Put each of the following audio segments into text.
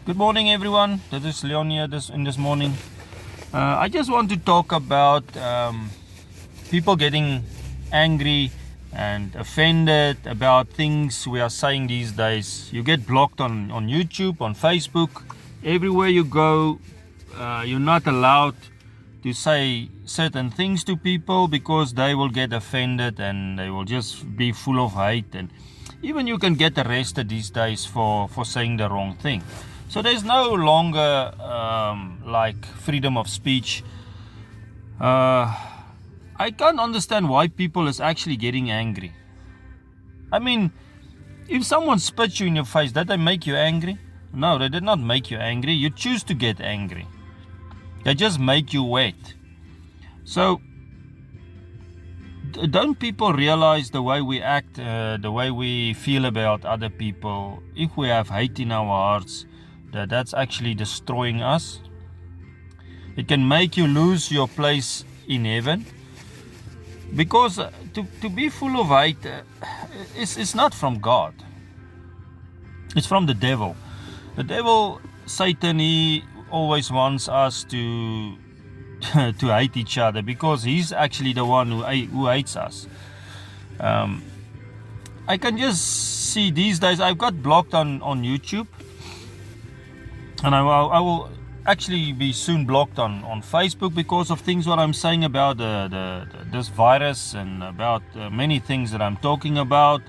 Good morning, everyone. This is Leon here in this morning. I just want to talk about people getting angry and offended about things we are saying these days. You get blocked on YouTube, on Facebook. Everywhere you go, you're not allowed to say certain things to people because they will get offended and they will just be full of hate. And even you can get arrested these days for saying the wrong thing. So there's no longer like freedom of speech. I can't understand why people is actually getting angry. I mean, if someone spits you in your face, did they make you angry? No, they did not make you angry. You choose to get angry. They just make you wet. So don't people realize the way we act, the way we feel about other people, if we have hate in our hearts, that's actually destroying us? It can make you lose your place in heaven. Because to be full of hate is not from God. It's from the devil. The devil, Satan, he always wants us to hate each other because he's actually the one who hates us. I can just see these days, I've got blocked on YouTube. And I will actually be soon blocked on Facebook because of things what I'm saying about this virus and about many things that I'm talking about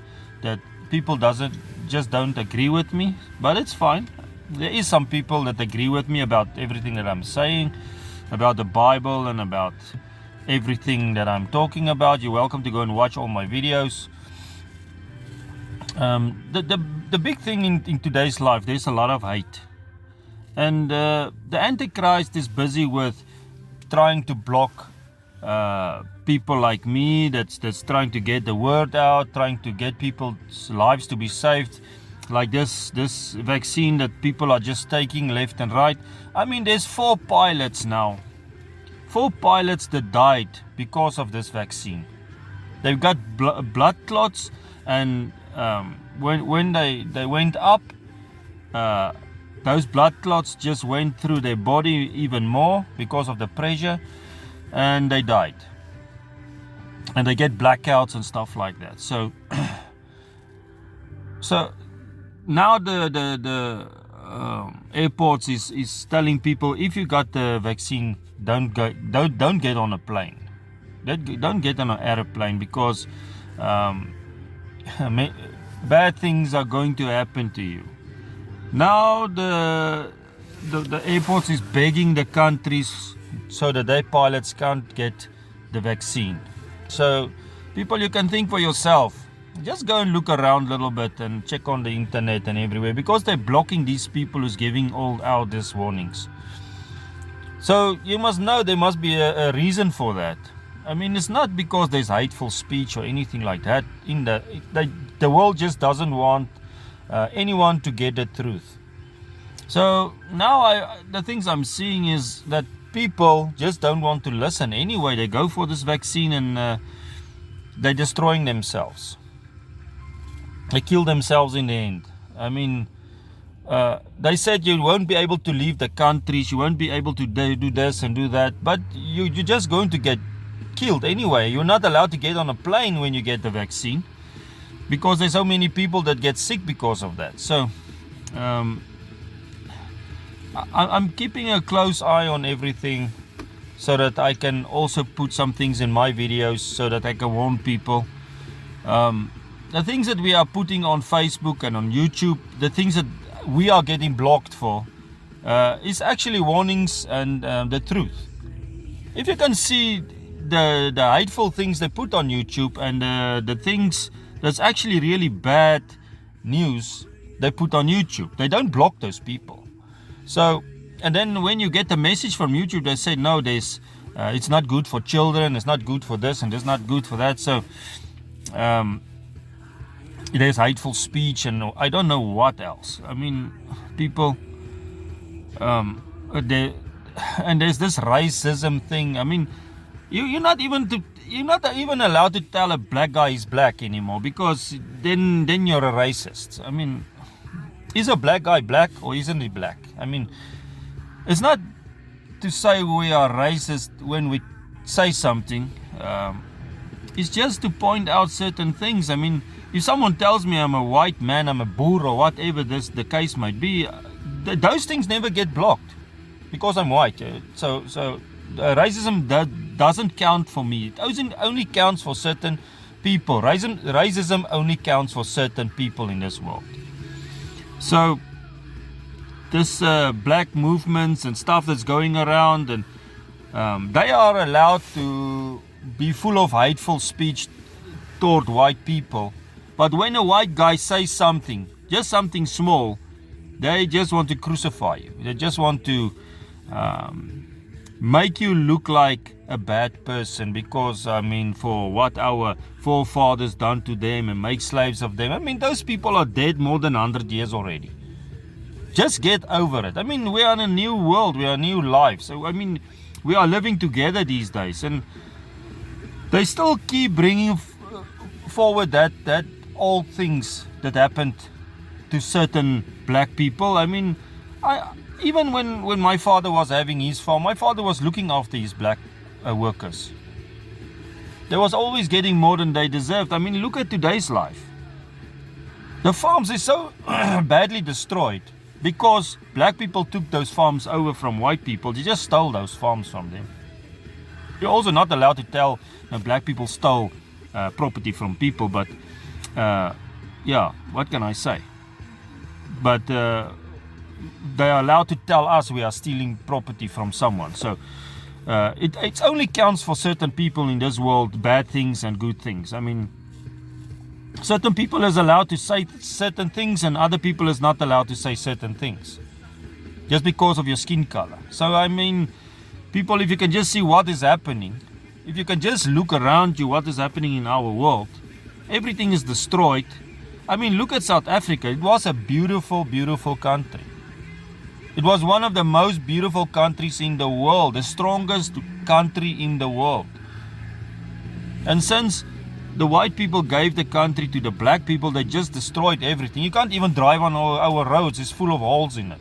that people just don't agree with me. But it's fine. There is some people that agree with me about everything that I'm saying, about the Bible and about everything that I'm talking about. You're welcome to go and watch all my videos. The big thing in today's life, there's a lot of hate. And the Antichrist is busy with trying to block people like me that's trying to get the word out, trying to get people's lives to be saved. Like this vaccine that people are just taking left and right. I mean, there's 4 pilots now. 4 pilots that died because of this vaccine. They've got blood clots, and when they went up, those blood clots just went through their body even more because of the pressure, and they died. And they get blackouts and stuff like that. So now the airports is telling people, if you got the vaccine, don't get on a plane. Don't get on an airplane because bad things are going to happen to you. Now the airports is begging the countries so that their pilots can't get the vaccine. So people, you can think for yourself. Just go and look around a little bit and check on the internet and everywhere, because they're blocking these people who's giving all out these warnings. So you must know there must be a reason for that. I mean, it's not because there's hateful speech or anything like that. The world just doesn't want anyone to get the truth. So now the things I'm seeing is that people just don't want to listen anyway. They go for this vaccine and they're destroying themselves. They kill themselves in the end. I mean, they said you won't be able to leave the countries, you won't be able to do this and do that, but you're just going to get killed anyway. You're not allowed to get on a plane when you get the vaccine, because there's so many people that get sick because of that. So I'm keeping a close eye on everything so that I can also put some things in my videos so that I can warn people. The things that we are putting on Facebook and on YouTube, the things that we are getting blocked for, is actually warnings and the truth. If you can see the hateful things they put on YouTube and the things that's actually really bad news they put on YouTube, they don't block those people. So, and then when you get the message from YouTube, they say, no, it's not good for children, it's not good for this, and it's not good for that. So there's hateful speech and I don't know what else. I mean, people, and there's this racism thing. I mean, you're not even allowed to tell a black guy is black anymore, because then you're a racist. I mean, Is a black guy black or isn't he black? I mean, it's not to say we are racist when we say something. It's just to point out certain things. I mean, if someone tells me I'm a white man, I'm a boer, or whatever the case might be, those things never get blocked because I'm white. So racism doesn't count for me. It only counts for certain people. Racism only counts for certain people in this world. So this black movements and stuff that's going around, and they are allowed to be full of hateful speech toward white people. But when a white guy says something, just something small, they just want to crucify you. They just want to make you look like a bad person because, I mean, for what our forefathers done to them and make slaves of them. I mean, those people are dead more than 100 years already. Just get over it. I mean, we are in a new world. We are a new life. So, I mean, we are living together these days. And they still keep bringing forward that old things that happened to certain black people. I mean, even when my father was having his farm, my father was looking after his black workers. They was always getting more than they deserved. I mean, look at today's life. The farms are so badly destroyed because black people took those farms over from white people. They just stole those farms from them. You're also not allowed to tell black people stole property from people, but yeah, what can I say? But they are allowed to tell us we are stealing property from someone. So it only counts for certain people in this world, bad things and good things. I mean, certain people is allowed to say certain things and other people is not allowed to say certain things just because of your skin color. So I mean, people, if you can just see what is happening, if you can just look around you what is happening in our world, everything is destroyed. I mean, look at South Africa. It was a beautiful, beautiful country. It was one of the most beautiful countries in the world, the strongest country in the world. And since the white people gave the country to the black people, they just destroyed everything. You can't even drive on our roads. It's full of holes in it.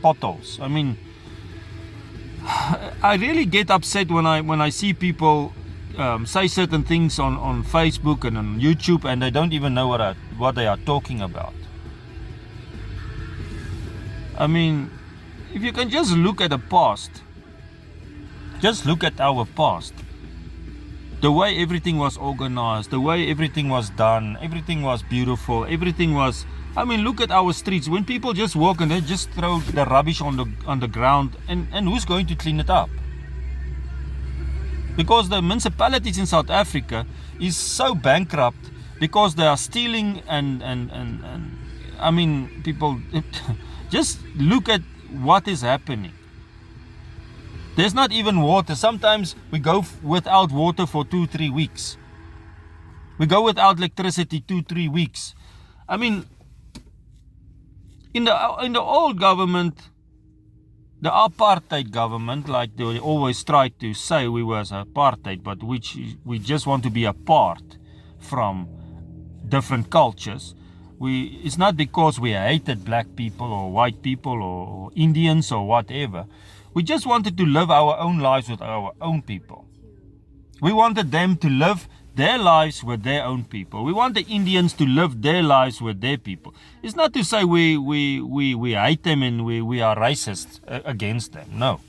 Potholes. I mean, I really get upset when I see people say certain things on Facebook and on YouTube and they don't even know what they are talking about. I mean, if you can just look at the past, just look at our past. The way everything was organized, the way everything was done, everything was beautiful, everything was... I mean, look at our streets. When people just walk and they just throw the rubbish on the ground, and who's going to clean it up? Because the municipalities in South Africa is so bankrupt because they are stealing and I mean, people... Just look at what is happening. There's not even water. Sometimes we go without water for 2-3 weeks. We go without electricity 2-3 weeks. I mean, in the old government, the apartheid government, like they always tried to say we was apartheid, but which we just want to be apart from different cultures. It's not because we hated black people or white people or Indians or whatever. We just wanted to live our own lives with our own people. We wanted them to live their lives with their own people. We want the Indians to live their lives with their people. It's not to say we hate them and we are racist against them. No.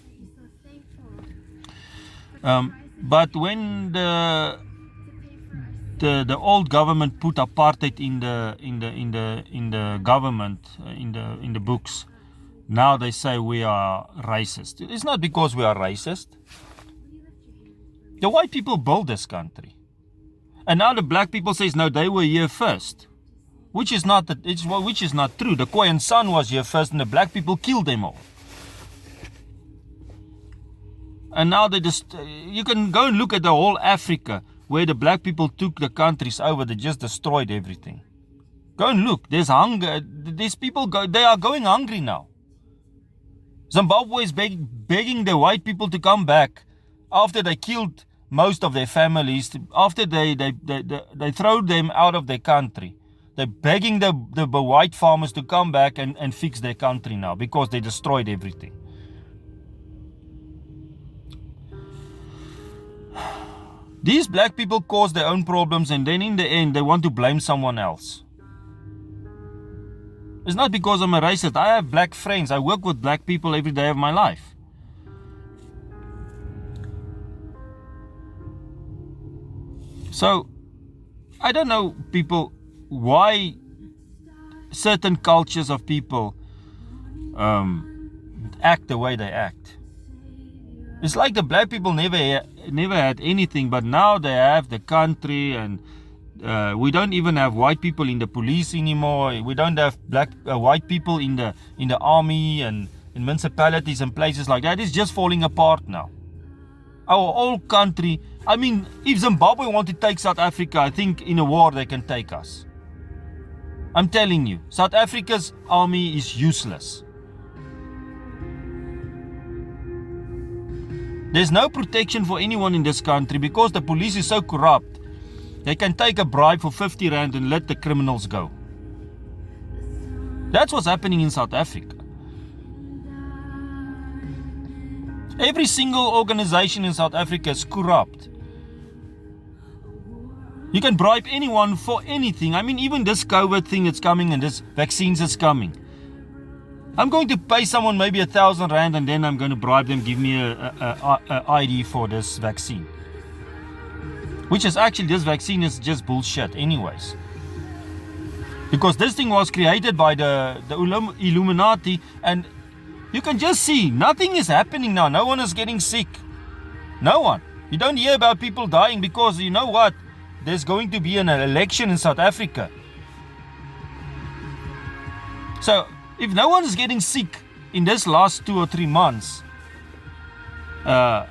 But when the old government put apartheid in the government, in the books, now they say we are racist. It's not because we are racist. The white people built this country, and now the black people says no, they were here first, which is not true. The Khoisan San was here first, and the black people killed them all. And now they just you can go and look at the whole Africa, where the black people took the countries over. They just destroyed everything. Go and look. There's hunger. These people they are going hungry now. Zimbabwe is begging the white people to come back after they killed most of their families, after they throw them out of their country. They're begging the white farmers to come back and fix their country now because they destroyed everything. These black people cause their own problems, and then in the end they want to blame someone else. It's not because I'm a racist. I have black friends. I work with black people every day of my life. So, I don't know, people, why certain cultures of people act the way they act. It's like the black people never had anything, but now they have the country, and we don't even have white people in the police anymore. We don't have white people in the army and in municipalities and places like that. It's just falling apart now. Our whole country. I mean, if Zimbabwe want to take South Africa, I think in a war they can take us. I'm telling you, South Africa's army is useless. There's no protection for anyone in this country because the police is so corrupt. They can take a bribe for 50 rand and let the criminals go. That's what's happening in South Africa. Every single organization in South Africa is corrupt. You can bribe anyone for anything. I mean, even this COVID thing that's coming and this vaccines is coming. I'm going to pay someone maybe 1,000 rand and then I'm going to bribe them, give me a ID for this vaccine. Which is actually, this vaccine is just bullshit anyways. Because this thing was created by the Illuminati, and you can just see, nothing is happening now. No one is getting sick. No one. You don't hear about people dying because, you know what? There's going to be an election in South Africa. So, if no one is getting sick in this last 2 or 3 months, what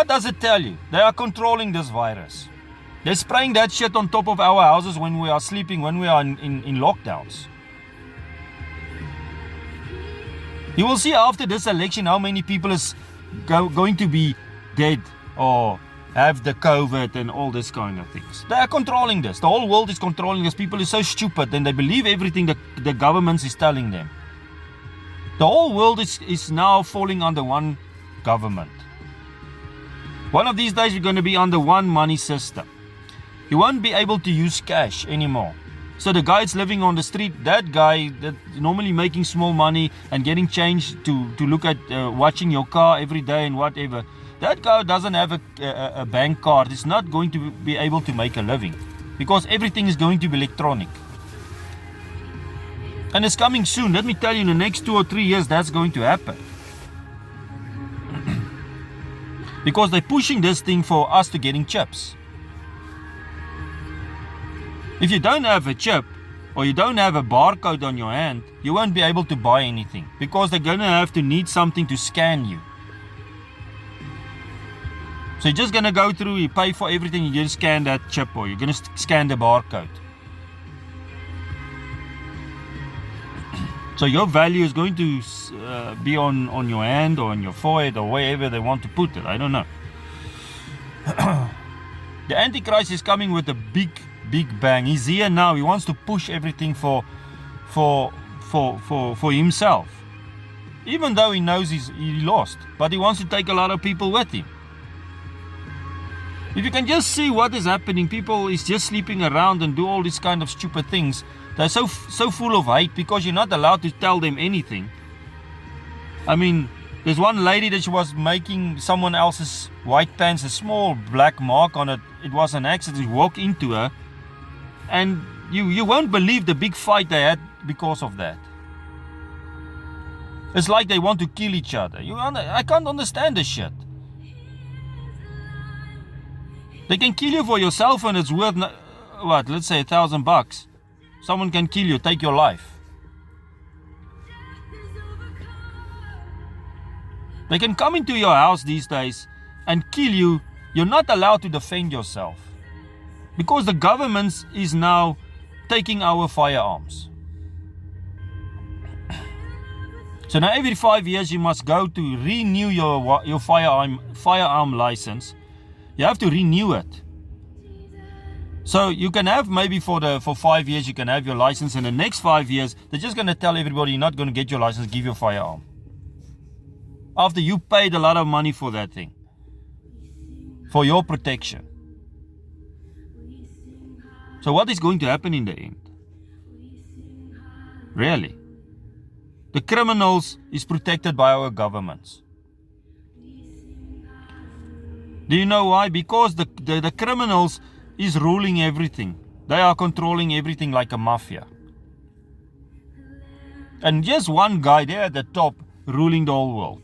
does it tell you? They are controlling this virus. They're spraying that shit on top of our houses when we are sleeping, when we are in lockdowns. You will see after this election how many people is going to be dead or have the COVID and all this kind of things. They are controlling this. The whole world is controlling this. People are so stupid and they believe everything that the government is telling them. The whole world is now falling under one government. One of these days we're going to be under one money system. You won't be able to use cash anymore. So the guy that's living on the street, that guy that's normally making small money and getting change to look at watching your car every day and whatever, that guy doesn't have a bank card. Is not going to be able to make a living because everything is going to be electronic. And it's coming soon. Let me tell you, in the next 2 or 3 years, that's going to happen. Because they're pushing this thing for us to getting chips. If you don't have a chip or you don't have a barcode on your hand, you won't be able to buy anything because they're going to have to need something to scan you. So you're just going to go through, you pay for everything, you just scan that chip or you're going to scan the barcode. So your value is going to be on your hand or on your forehead or wherever they want to put it. I don't know. The Antichrist is coming with a big bang. He's here now. He wants to push everything for himself. Even though he knows he lost, but he wants to take a lot of people with him. If you can just see what is happening, people is just sleeping around and do all these kind of stupid things. They're so full of hate because you're not allowed to tell them anything. I mean, there's one lady that she was making someone else's white pants, a small black mark on it. It was an accident. You walk into her, and you won't believe the big fight they had because of that. It's like they want to kill each other. I can't understand this shit. They can kill you for your cell phone. It's worth, what, let's say $1,000. Someone can kill you, take your life. They can come into your house these days and kill you. You're not allowed to defend yourself because the government is now taking our firearms. So now every 5 years you must go to renew your firearm license. You have to renew it. So you can have maybe for 5 years, you can have your license. In the next 5 years, they're just going to tell everybody you're not going to get your license, give your firearm. After you paid a lot of money for that thing. For your protection. So what is going to happen in the end? Really? The criminals is protected by our governments. Do you know why? Because the criminals is ruling everything. They are controlling everything like a mafia. And just one guy there at the top ruling the whole world.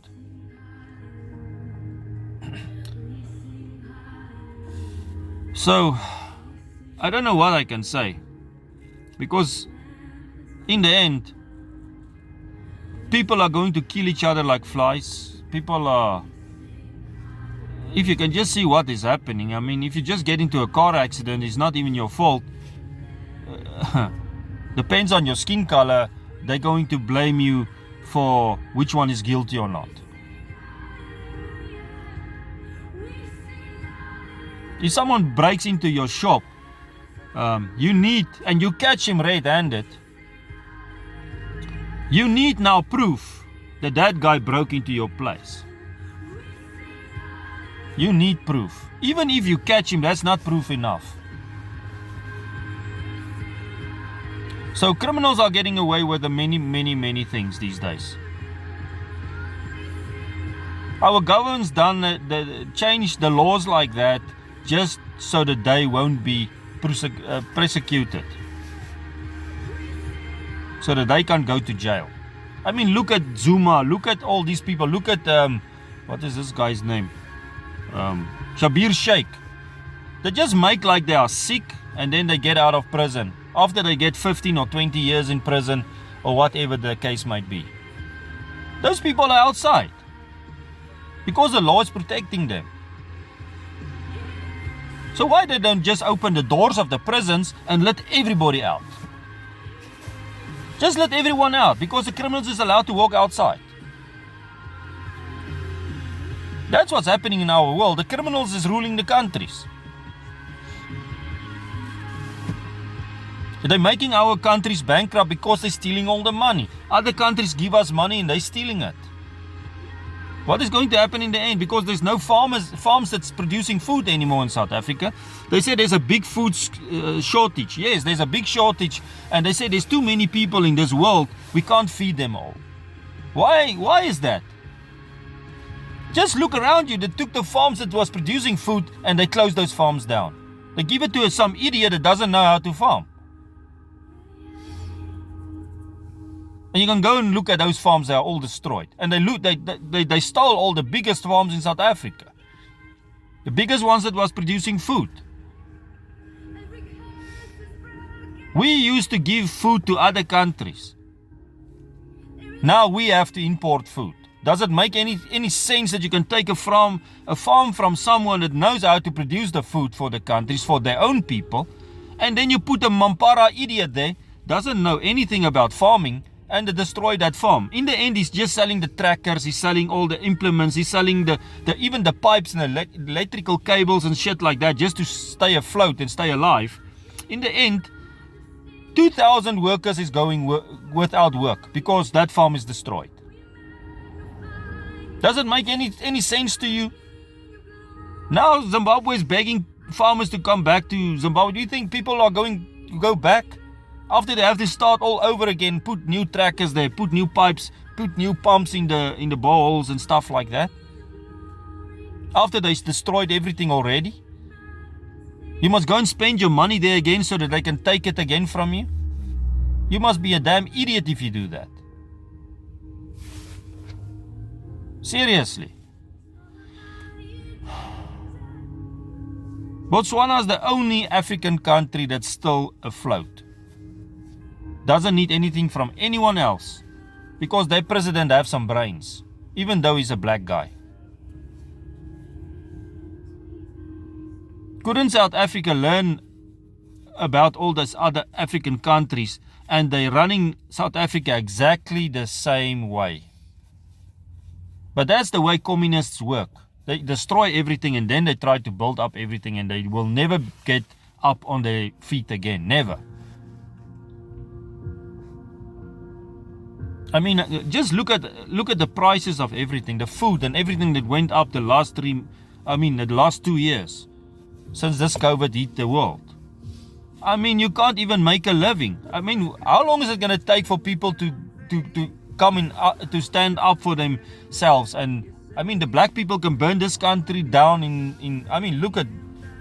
So, I don't know what I can say. Because in the end, people are going to kill each other like flies. People are... If you can just see what is happening, I mean, if you just get into a car accident, it's not even your fault. Depends on your skin color, they're going to blame you for which one is guilty or not. If someone breaks into your shop, you need, and you catch him red-handed, you need now proof that that guy broke into your place. You need proof. Even if you catch him, that's not proof enough. So criminals are getting away with many things these days. Our government's changed the laws like that just so that they won't be persecuted. So that they can't go to jail. I mean, look at Zuma, look at all these people, look at, what is this guy's name? Schabir Shaik. They just make like they are sick and then they get out of prison. After they get 15 or 20 years in prison or whatever the case might be. Those people are outside. Because the law is protecting them. So why they don't just open the doors of the prisons and let everybody out? Just let everyone out because the criminals is allowed to walk outside. That's what's happening in our world. The criminals is ruling the countries. They're making our countries bankrupt because they're stealing all the money. Other countries give us money and they're stealing it. What is going to happen in the end? Because there's no farms that's producing food anymore in South Africa. They say there's a big food shortage. Yes, there's a big shortage. And they say there's too many people in this world. We can't feed them all. Why is that? Just look around you. They took the farms that was producing food and they closed those farms down. They give it to some idiot that doesn't know how to farm. And you can go and look at those farms, they are all destroyed. And they stole all the biggest farms in South Africa. The biggest ones that was producing food. We used to give food to other countries. Now we have to import food. Does it make any sense that you can take a farm from someone that knows how to produce the food for the countries, for their own people, and then you put a Mampara idiot there, doesn't know anything about farming, and they destroy that farm. In the end, he's just selling the trackers, he's selling all the implements, he's selling even the pipes and the electrical cables and shit like that just to stay afloat and stay alive. In the end, 2,000 workers is going without work because that farm is destroyed. Does it make any sense to you? Now Zimbabwe is begging farmers to come back to Zimbabwe. Do you think people are going to go back? After they have to start all over again, put new trackers there, put new pipes, put new pumps in the boreholes and stuff like that. After they destroyed everything already. You must go and spend your money there again so that they can take it again from you. You must be a damn idiot if you do that. Seriously. Botswana is the only African country that's still afloat. Doesn't need anything from anyone else. Because their president have some brains. Even though he's a black guy. Couldn't South Africa learn about all those other African countries and they're running South Africa exactly the same way? But that's the way communists work. They destroy everything and then they try to build up everything and they will never get up on their feet again. Never. I mean, just look at the prices of everything, the food and everything that went up the last 2 years since this COVID hit the world. I mean, you can't even make a living. I mean, how long is it going to take for people to come in, to stand up for themselves? And I mean, the black people can burn this country down in I mean, look at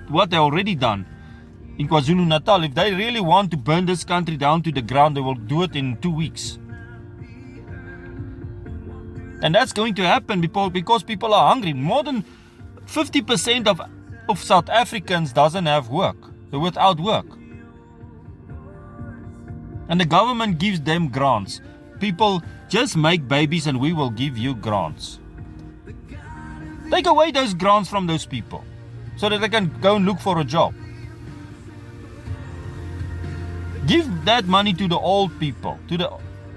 what they already done in KwaZulu-Natal. If they really want to burn this country down to the ground, they will do it in 2 weeks. And that's going to happen because people are hungry. More than 50% of South Africans doesn't have work. They're without work. And the government gives them grants. People, just make babies and we will give you grants. Take away those grants from those people so that they can go and look for a job. Give that money to the old people, to the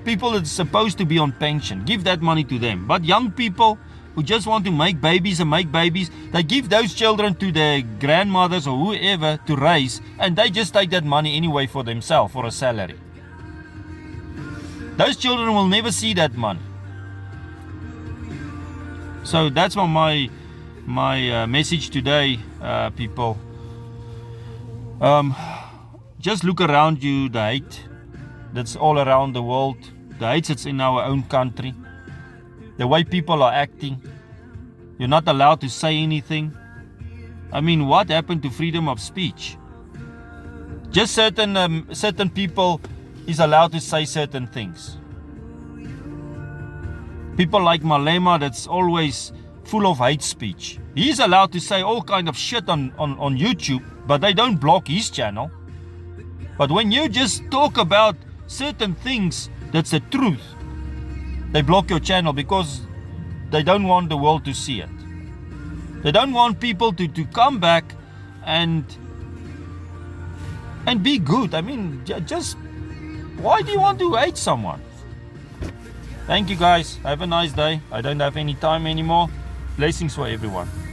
people that's supposed to be on pension. Give that money to them. But young people who just want to make babies, they give those children to their grandmothers or whoever to raise, and they just take that money anyway for themselves, for a salary. Those children will never see that money. So that's my message today, people. Just look around you, the hate that's all around the world, the hate that's in our own country, the way people are acting. You're not allowed to say anything. I mean, what happened to freedom of speech? Just certain people is allowed to say certain things. People like Malema, that's always full of hate speech. He's allowed to say all kind of shit on YouTube, but they don't block his channel. But when you just talk about certain things that's the truth, they block your channel because they don't want the world to see it. They don't want people to come back and be good. I mean, just why do you want to hate someone? Thank you guys. Have a nice day. I don't have any time anymore. Blessings for everyone.